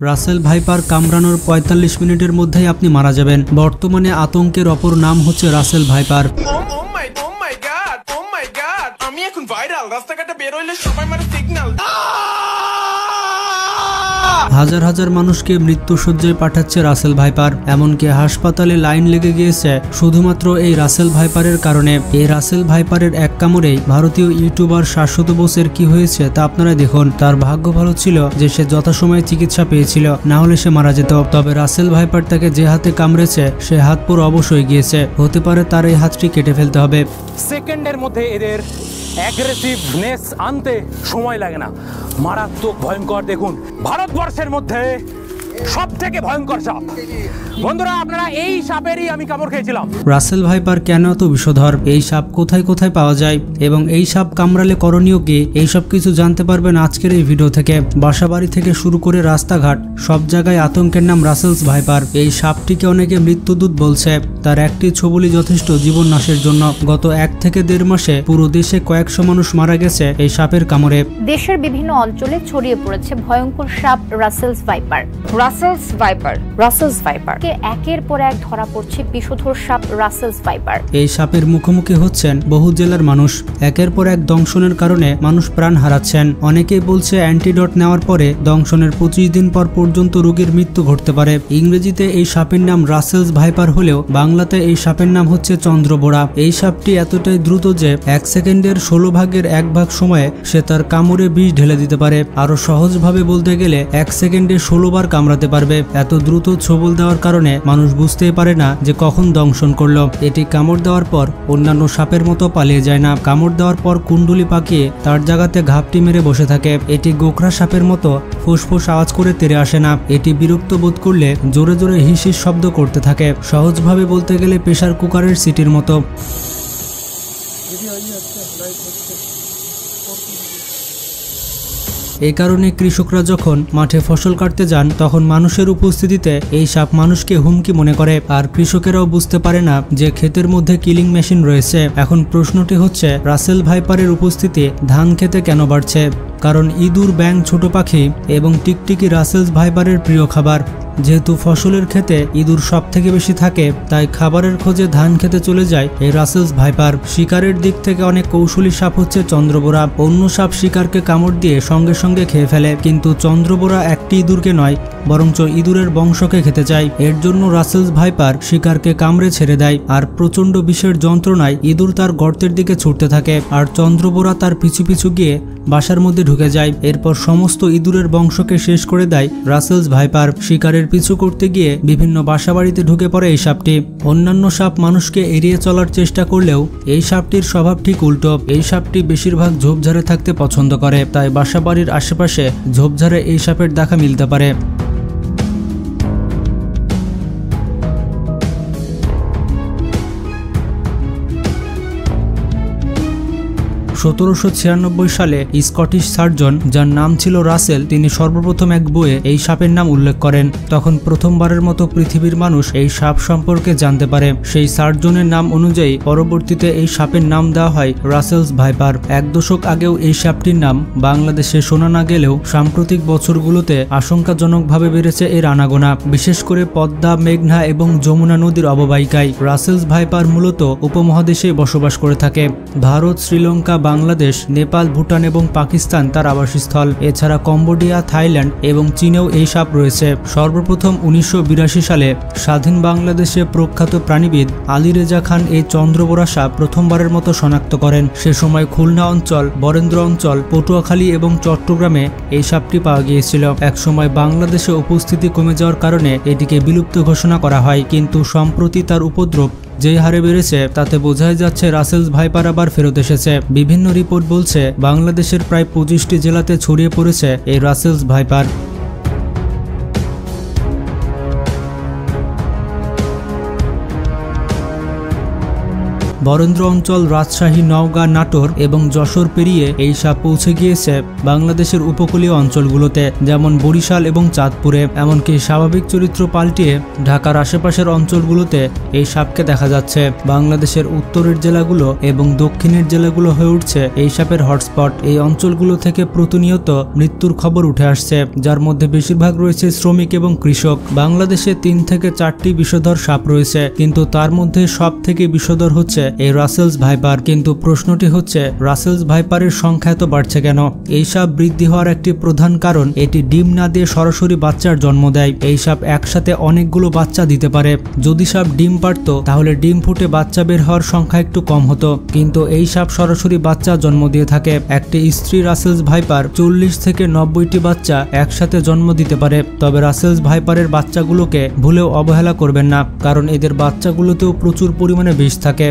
Russell viper কামড়ানোর ৪৫ মিনিটের মধ্যেই আপনি মারা যাবেন। বর্তমানে আতঙ্কের অপর নাম হচ্ছে রাসেল ভাইপার। আমি এখন ভাইরাল, রাস্তাঘাটে বের হইলে সবাই মারে সিগন্যাল। হাজার হাজার মানুষকে মৃত্যুসজ্জায় পাঠাচ্ছে রাসেল ভাইপার। এমনকি হাসপাতালে লাইন লেগে গিয়েছে শুধুমাত্র এই রাসেল ভাইপারের কারণে। এই রাসেল ভাইপারের এক কামড়েই ভারতীয় ইউটিউবার শাশ্বত বোসের কি হয়েছে তা আপনারা দেখুন। তার ভাগ্য ভালো ছিল যে সে যথাসময়ে চিকিৎসা পেয়েছিল, না হলে সে মারা যেত। তবে রাসেল ভাইপার তাকে যে হাতে কামড়েছে সে হাত পুরো অবশ হয়ে গিয়েছে। হতে পারে তার এই হাতটি কেটে ফেলতে হবে। সেকেন্ডের মধ্যে এদের অ্যাগ্রেসিভনেস আনতে সময় লাগে না, মারাত্মক ভয়ঙ্কর। দেখুন, ভারতবর্ষের মধ্যে সব থেকে ভয়ঙ্কর সাপ। বন্ধুরা, আপনারা এই সাপেরই আমি কামড় খেয়েছিলাম। রাসেল ভাইপার কেন এত বিষধর, এই সাপ কোথায় কোথায় পাওয়া যায় এবং এই সাপ কামড়ালে করণীয় কি, এইসব কিছু জানতে পারবেন আজকের এই ভিডিও থেকে। বাসাবাড়ি থেকে শুরু করে রাস্তাঘাট সব জায়গায় আতঙ্কের নাম রাসেলস ভাইপার। এই সাপটিকে অনেকে মৃত্যুদূত বলছে। তার একটি ছোবলই যথেষ্ট জীবন নাশের জন্য। গত ১ থেকে ১.৫ মাসে পুরো দেশে কয়েকশো মানুষ মারা গেছে এই সাপের কামড়ে। দেশের বিভিন্ন অঞ্চলে ছড়িয়ে পড়েছে ভয়ঙ্কর সাপ রাসেলস ভাইপার। রাসেলস ভাইপার একের পর এক ধরা পড়ছে বিষধর সাপ রাসেলস ভাইপার। এই সাপের মুখোমুখি হচ্ছেন বহু জেলার মানুষ। একের পর এক দংশনের কারণে মানুষ প্রাণ হারাচ্ছেন। অনেকেই বলছে অ্যান্টিডট নেওয়ার পরে দংশনের ২৫ দিন পর পর্যন্ত রোগীর মৃত্যু ঘটতে পারে। ইংরেজিতে এই সাপের নাম রাসেলস ভাইপার হলেও বাংলাতে এই সাপের নাম হচ্ছে চন্দ্রবোড়া। এই সাপটি এতটাই দ্রুত যে ১ সেকেন্ডের ১৬ ভাগের ১ ভাগ সময়ে সে তার কামড়ে বিষ ঢেলে দিতে পারে। আরো সহজভাবে বলতে গেলে ১ সেকেন্ডে ১৬ বার কামড়াতে পারবে। এত দ্রুত ছোবল দেওয়ার কারণে মানুষ বুঝতেই পারে না যে কখন দংশন করলো। এটি কামড় দেওয়ার পর অন্যান্য সাপের মতো পালিয়ে যায় না। কামড় দেওয়ার পর কুণ্ডুলি পাকিয়ে তার জায়গাতে ঘাপটি মেরে বসে থাকে। এটি গোখরা সাপের মতো ফুসফুস আওয়াজ করে তেড়ে আসে না। এটি বিরক্ত বোধ করলে জোরে জোরে হিসিস শব্দ করতে থাকে। সহজভাবে বলতে গেলে প্রেসার কুকারের সিটির মতো। এই কারণে কৃষকরা যখন মাঠে ফসল কাটতে যান তখন মানুষের উপস্থিতিতে এই সাপ মানুষকে হুমকি মনে করে। আর কৃষকেরাও বুঝতে পারে না যে ক্ষেতের মধ্যে কিলিং মেশিন রয়েছে। এখন প্রশ্নটি হচ্ছে, রাসেল ভাইপারের উপস্থিতি ধান খেতে কেন বাড়ছে? কারণ ইঁদুর, ব্যাঙ, ছোট পাখি এবং টিকটিকি রাসেলস ভাইপারের প্রিয় খাবার। যেহেতু ফসলের ক্ষেতে ইঁদুর সব থেকে বেশি থাকে, তাই খাবারের খোঁজে ধান খেতে চলে যায় এই রাসেলস ভাইপার। শিকারের দিক থেকে অনেক কৌশলী সাপ হচ্ছে চন্দ্রবোড়া। অন্য সাপ শিকারকে কামড় দিয়ে সঙ্গে সঙ্গে খেয়ে ফেলে, কিন্তু চন্দ্রবোড়া একটি ইঁদুরকে নয় বরঞ্চ ইঁদুরের বংশকে খেতে চায়। এর জন্য রাসেলস ভাইপার শিকারকে কামড়ে ছেড়ে দেয়। আর প্রচন্ড বিষের যন্ত্রণায় ইঁদুর তার গর্তের দিকে ছুটতে থাকে, আর চন্দ্রবোড়া তার পিছু পিছু গিয়ে বাসার মধ্যে ঢুকে যায়। এরপর সমস্ত ইঁদুরের বংশকে শেষ করে দেয় রাসেলস ভাইপার। শিকারের পিছু করতে গিয়ে বিভিন্ন বাসাবাড়িতে ঢুকে পড়ে এই সাপটি। অন্যান্য সাপ মানুষকে এড়িয়ে চলার চেষ্টা করলেও এই সাপটির স্বভাব ঠিক উল্টো। এই সাপটি বেশিরভাগ ঝোপঝাড়ে থাকতে পছন্দ করে, তাই বাসাবাড়ির আশেপাশে ঝোপঝাড়ে এই সাপের দেখা মিলতে পারে। ১৭৯৬ সালে স্কটিশ সার্জন, যার নাম ছিল রাসেল, তিনি সর্বপ্রথম এক বইয়ে এই সাপের নাম উল্লেখ করেন। তখন প্রথমবারের মতো পৃথিবীর মানুষ এই সাপ সম্পর্কে জানতে পারে। সেই সার্জনের নাম অনুযায়ী পরবর্তীতে এই সাপের নাম দেওয়া হয় রাসেলস ভাইপার। ১ দশক আগেও এই সাপটির নাম বাংলাদেশে শোনা না গেলেও সাম্প্রতিক বছরগুলোতে আশঙ্কাজনকভাবে বেড়েছে এর আনাগোনা, বিশেষ করে পদ্মা, মেঘনা এবং যমুনা নদীর অববাহিকায়। রাসেলস ভাইপার মূলত উপমহাদেশে বসবাস করে থাকে। ভারত, শ্রীলঙ্কা, বাংলাদেশ, নেপাল, ভুটান এবং পাকিস্তান তার আবাসস্থল। এছাড়া কম্বোডিয়া, থাইল্যান্ড এবং চীনেও এই সাপ রয়েছে। সর্বপ্রথম ১৯৮২ সালে স্বাধীন বাংলাদেশে প্রখ্যাত প্রাণীবিদ আলী রেজা খান এই চন্দ্রবোড়া সাপ প্রথমবারের মতো শনাক্ত করেন। সে সময় খুলনা অঞ্চল, বরেন্দ্র অঞ্চল, পটুয়াখালী এবং চট্টগ্রামে এই সাপটি পাওয়া গিয়েছিল। একসময় বাংলাদেশে উপস্থিতি কমে যাওয়ার কারণে এটিকে বিলুপ্ত ঘোষণা করা হয়, কিন্তু সম্প্রতি তার উপদ্রব যে হারে বেড়েছে তাতে বোঝাই যাচ্ছে রাসেলস ভাইপার আবার ফেরত এসেছে। বিভিন্ন রিপোর্ট বলছে বাংলাদেশের প্রায় ২৫টি জেলাতে ছড়িয়ে পড়েছে এই রাসেলস ভাইপার। বরেন্দ্র অঞ্চল, রাজশাহী, নওগাঁ, নাটোর এবং যশোর পেরিয়ে এই সাপ পৌঁছে গিয়েছে বাংলাদেশের উপকূলীয় অঞ্চলগুলোতে, যেমন বরিশাল এবং চাঁদপুরে। এমনকি স্বাভাবিক চরিত্র পাল্টিয়ে ঢাকার আশেপাশের অঞ্চলগুলোতে এই সাপকে দেখা যাচ্ছে। বাংলাদেশের উত্তরের জেলাগুলো এবং দক্ষিণের জেলাগুলো হয়ে উঠছে এই সাপের হটস্পট। এই অঞ্চলগুলো থেকে প্রতিনিয়ত মৃত্যুর খবর উঠে আসছে, যার মধ্যে বেশিরভাগ রয়েছে শ্রমিক এবং কৃষক। বাংলাদেশে 3 থেকে 4টি বিষধর সাপ রয়েছে, কিন্তু তার মধ্যে সব থেকে বিষধর হচ্ছে এই রাসেলস ভাইপার। কিন্তু প্রশ্নটি হচ্ছে, রাসেলস ভাইপারের সংখ্যা এত বাড়ছে কেন? এই সাপ বৃদ্ধি হওয়ার একটি প্রধান কারণ, এটি ডিম না দিয়ে সরাসরি বাচ্চার জন্ম দেয়। এই সাপ একসাথে অনেকগুলো বাচ্চা দিতে পারে। যদি সাপ ডিম পারত তাহলে ডিম ফুটে বাচ্চা বের হওয়ার সংখ্যা একটু কম হতো, কিন্তু এই সাপ সরাসরি বাচ্চা জন্ম দিয়ে থাকে। একটি স্ত্রী রাসেলস ভাইপার 40 থেকে 90টি বাচ্চা একসাথে জন্ম দিতে পারে। তবে রাসেলস ভাইপারের বাচ্চাগুলোকে ভুলেও অবহেলা করবেন না, কারণ এদের বাচ্চাগুলোতেও প্রচুর পরিমাণে বিষ থাকে।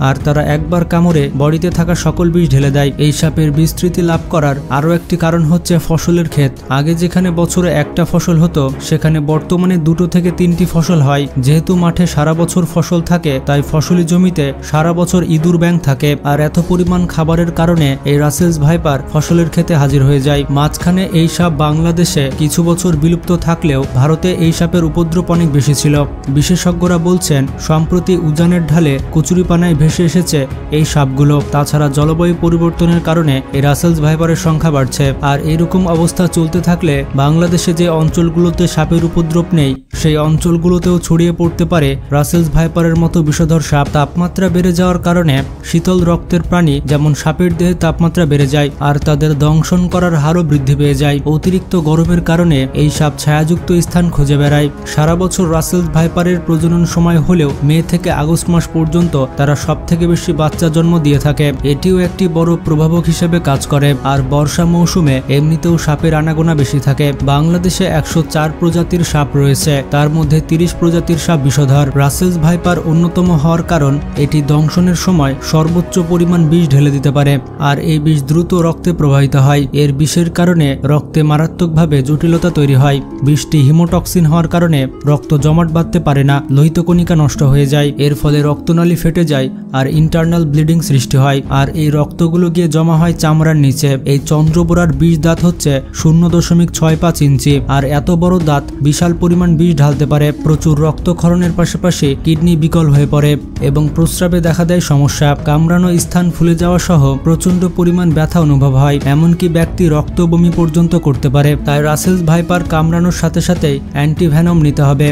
আর তারা একবার কামড়ে বডিতে থাকা সকল বিষ ঢেলে দেয়। এই সাপের বিস্তৃতি লাভ করার আরও একটি কারণ হচ্ছে ফসলের ক্ষেত। আগে যেখানে বছরে একটা ফসল হতো, সেখানে বর্তমানে 2 থেকে 3টি ফসল হয়। যেহেতু মাঠে সারা বছর ফসল থাকে, তাই ফসলি জমিতে সারা বছর ইঁদুর ব্যাঙ থাকে। আর এত পরিমাণ খাবারের কারণে এই রাসেলস ভাইপার ফসলের ক্ষেতে হাজির হয়ে যায়। মাঝখানে এই সাপ বাংলাদেশে কিছু বছর বিলুপ্ত থাকলেও ভারতে এই সাপের উপদ্রব অনেক বেশি ছিল। বিশেষজ্ঞরা বলছেন, সম্প্রতি উজানের ঢালে কচুরিপানায় ভেসে এসেছে এই সাপগুলো। তাছাড়া জলবায়ু পরিবর্তনের কারণে এই রাসেলস ভাইপারের সংখ্যা বাড়ছে। আর এরকম অবস্থা চলতে থাকলে বাংলাদেশে যে অঞ্চলগুলোতে সাপের উপদ্রব নেই, সেই অঞ্চলগুলোতেও ছড়িয়ে পড়তে পারে রাসেলস ভাইপারের মতো বিষধর সাপ। তাপমাত্রা বেড়ে যাওয়ার কারণে শীতল রক্তের প্রাণী যেমন সাপের দেহে তাপমাত্রা বেড়ে যায়, আর তাদের দংশন করার হারও বৃদ্ধি পেয়ে যায়। অতিরিক্ত গরমের কারণে এই সাপ ছায়াযুক্ত স্থান খুঁজে বেড়ায়। সারা বছর রাসেলস ভাইপারের প্রজনন সময় হলেও মে থেকে আগস্ট মাস পর্যন্ত তারা সবথেকে বেশি বাচ্চা জন্ম দিয়ে থাকে। এটিও একটি বড় প্রভাবক হিসেবে কাজ করে। আর বর্ষা মৌসুমে এমনিতেও সাপের আনাগোনা বেশি থাকে। বাংলাদেশে 104 প্রজাতির সাপ রয়েছে, তার মধ্যে 30 প্রজাতির সাপ বিষধর। রাসেলস ভাইপার অন্যতম হওয়ার কারণ, এটি দংশনের সময় সর্বোচ্চ পরিমাণ বিষ ঢেলে দিতে পারে, আর এই বিষ দ্রুত রক্তে প্রবাহিত হয়। এর বিষের কারণে রক্তে মারাত্মকভাবে জটিলতা তৈরি হয়। বিষটি হিমোটক্সিন হওয়ার কারণে রক্ত জমাট বাঁধতে পারে না, লোহিতকণিকা নষ্ট হয়ে যায়। এর ফলে রক্তনালী ফেটে যায় আর ইন্টারনাল ব্লিডিং সৃষ্টি হয়। আর এই রক্তগুলো গিয়ে জমা হয় চামড়ার নিচে। এই চন্দ্রবোরার বিষ দাঁত হচ্ছে 0.65 ইঞ্চি, আর এত বড় দাঁত বিশাল পরিমাণ বিষ ঢালতে পারে। প্রচুর রক্তক্ষরণের পাশাপাশি কিডনি বিকল হয়ে পড়ে এবং প্রস্রাবে দেখা দেয় সমস্যা। কামড়ানো স্থান ফুলে যাওয়া সহ প্রচন্ড পরিমাণ ব্যথা অনুভব হয়, এমনকি ব্যক্তি রক্ত বমি পর্যন্ত করতে পারে। তাই রাসেলস ভাইপার কামড়ানোর সাথে সাথেই অ্যান্টিভেনম নিতে হবে।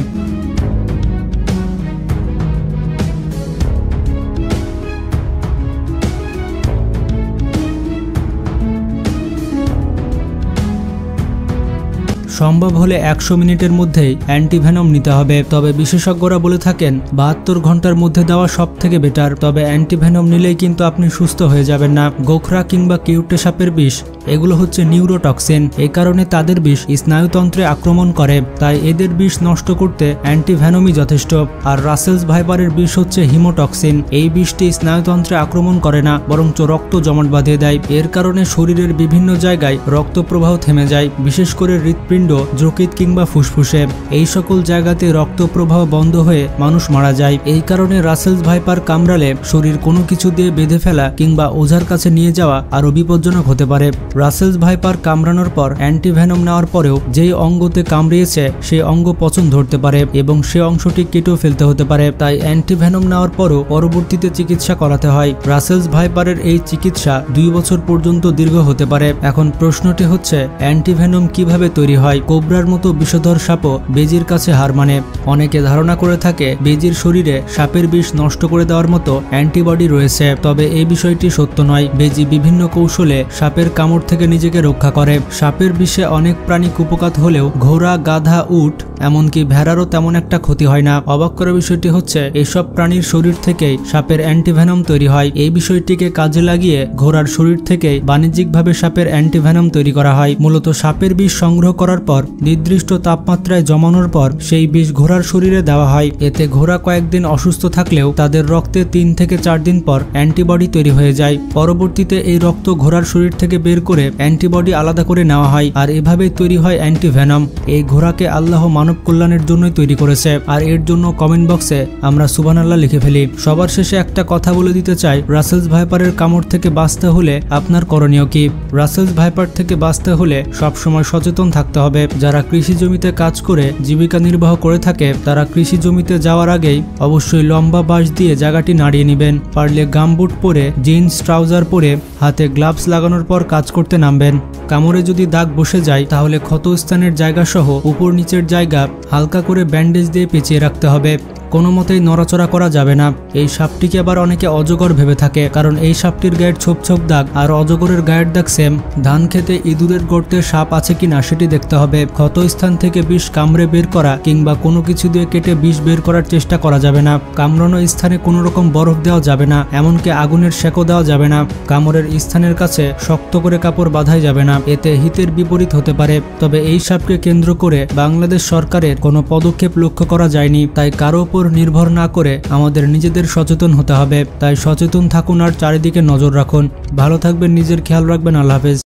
সম্ভব হলে 100 মিনিটের মধ্যেই অ্যান্টিভেনম নিতে হবে। তবে বিশেষজ্ঞরা বলে থাকেন 72 ঘন্টার মধ্যে দেওয়া সব থেকে বেটার। তবে অ্যান্টিভেনম নিলেই কিন্তু আপনি সুস্থ হয়ে যাবেন না। গোখরা কিংবা কিউটে সাপের বিষ, এগুলো হচ্ছে নিউরোটক্সিন। এই কারণে তাদের বিষ স্নায়ুতন্ত্রে আক্রমণ করে, তাই এদের বিষ নষ্ট করতে অ্যান্টিভেনমই যথেষ্ট। আর রাসেলস ভাইপারের বিষ হচ্ছে হিমোটক্সিন। এই বিষটি স্নায়ুতন্ত্রে আক্রমণ করে না, বরঞ্চ রক্ত জমাট বাঁধিয়ে দেয়। এর কারণে শরীরের বিভিন্ন জায়গায় রক্ত প্রবাহ থেমে যায়, বিশেষ করে হৃৎপিণ্ড, যকৃৎ কিংবা ফুসফুসে। এই সকল জায়গাতে রক্ত প্রবাহ বন্ধ হয়ে মানুষ মারা যায়। এই কারণে রাসেলস ভাইপার কামড়ালে শরীর কোনো কিছু দিয়ে বেঁধে ফেলা কিংবা ওঝার কাছে নিয়ে যাওয়া আরো বিপজ্জনক হতে পারে। রাসেলস ভাইপার কামড়ানোর পর অ্যান্টিভেনম নেওয়ার পরেও যেই অঙ্গতে কামড়িয়েছে সেই অঙ্গ পচন ধরতে পারে এবং সে অংশটি কেটেও ফেলতে হতে পারে। তাই অ্যান্টিভেনম নেওয়ার পরও পরবর্তীতে চিকিৎসা করাতে হয়। রাসেলস ভাইপারের এই চিকিৎসা 2 বছর পর্যন্ত দীর্ঘ হতে পারে। এখন প্রশ্নটি হচ্ছে, অ্যান্টিভেনম কিভাবে তৈরি হয়? কোবরার মতো বিষধর সাপও বেজির কাছে হার মানে। অনেকে ধারণা করে থাকে বেজির শরীরে সাপের বিষ নষ্ট করে দেওয়ার মতো অ্যান্টিবডি রয়েছে, তবে এই বিষয়টি সত্য নয়। বেজি বিভিন্ন কৌশলে সাপের কামড় থেকে নিজেকে রক্ষা করে। সাপের বিষে অনেক প্রাণী কুপোকাত হলেও ঘোড়া, গাধা, উট এমনকি ভেড়ারও তেমন একটা ক্ষতি হয় না। অবাক করার বিষয়টি হচ্ছে, এসব প্রাণীর শরীর থেকেই সাপের অ্যান্টিভেনম তৈরি হয়। এই বিষয়টিকে কাজে লাগিয়ে ঘোড়ার শরীর থেকেই বাণিজ্যিকভাবে সাপের অ্যান্টিভেনম তৈরি করা হয়। মূলত সাপের বিষ সংগ্রহ করার পর নির্দিষ্ট তাপমাত্রায় জমানোর পর সেই বিষ ঘোড়ার শরীরে দেওয়া হয়। এতে ঘোড়া কয়েকদিন অসুস্থ থাকলেও তাদের রক্তে 3 থেকে 4 দিন পর অ্যান্টিবডি তৈরি হয়ে যায়। পরবর্তীতে এই রক্ত ঘোড়ার শরীর থেকে বের করে অ্যান্টিবডি আলাদা করে নেওয়া হয়, আর এভাবেই তৈরি হয় অ্যান্টিভেনম। এই ঘোড়াকে আল্লাহ মানব কল্যাণের জন্যই তৈরি করেছে, আর এর জন্য কমেন্ট বক্সে আমরা সুবহানাল্লাহ লিখে ফেলি। সবার শেষে একটা কথা বলে দিতে চাই, রাসেলস ভাইপারের কামড় থেকে বাঁচতে হলে আপনার করণীয় কি? রাসেলস ভাইপার থেকে বাঁচতে হলে সবসময় সচেতন থাকতে হবে। যারা কৃষি জমিতে কাজ করে জীবিকা নির্বাহ করে থাকে তারা কৃষি জমিতে যাওয়ার আগেই অবশ্যই লম্বা বাঁশ দিয়ে জায়গাটি নাড়িয়ে নেবেন। পারলে গামবুট পরে, জিন্স ট্রাউজার পরে, হাতে গ্লাভস লাগানোর পর কাজ করতে নামবেন। কামড়ে যদি দাগ বসে যায় তাহলে ক্ষতস্থানের জায়গা সহ উপর নিচের জায়গা হালকা করে ব্যান্ডেজ দিয়ে পেঁচিয়ে রাখতে হবে। কোনো মতেই নড়াচড়া করা যাবে না। এই সাপটিকে আবার অনেকে অজগর ভেবে থাকে, কারণ এই সাপটির গায়ের ছোপ ছোপ দাগ আর অজগরের গায়ের দাগ সেম। ধান খেতে ইঁদুরের গর্তে সাপ আছে কিনা সেটি দেখতে হবে। ক্ষত স্থান থেকে বিষ কামড়ে বের করা কিংবা কোনো কিছু দিয়ে কেটে বিষ বের করার চেষ্টা করা যাবে না। কামড়ানো স্থানে কোনো রকম বরফ দেওয়া যাবে না, এমনকি আগুনের সেঁকও দেওয়া যাবে না। কামড়ের স্থানের কাছে শক্ত করে কাপড় বাঁধাই যাবে না, এতে হিতের বিপরীত হতে পারে। তবে এই সাপকে কেন্দ্র করে বাংলাদেশ সরকারের কোনো পদক্ষেপ লক্ষ্য করা যায়নি, তাই কারো উপর নির্ভর না করে আমাদের নিজেদের সচেতন হতে হবে। তাই সচেতন থাকুন আর চারিদিকে নজর রাখুন। ভালো থাকবেন, নিজের খেয়াল রাখবেন। আল্লাহ হাফেজ।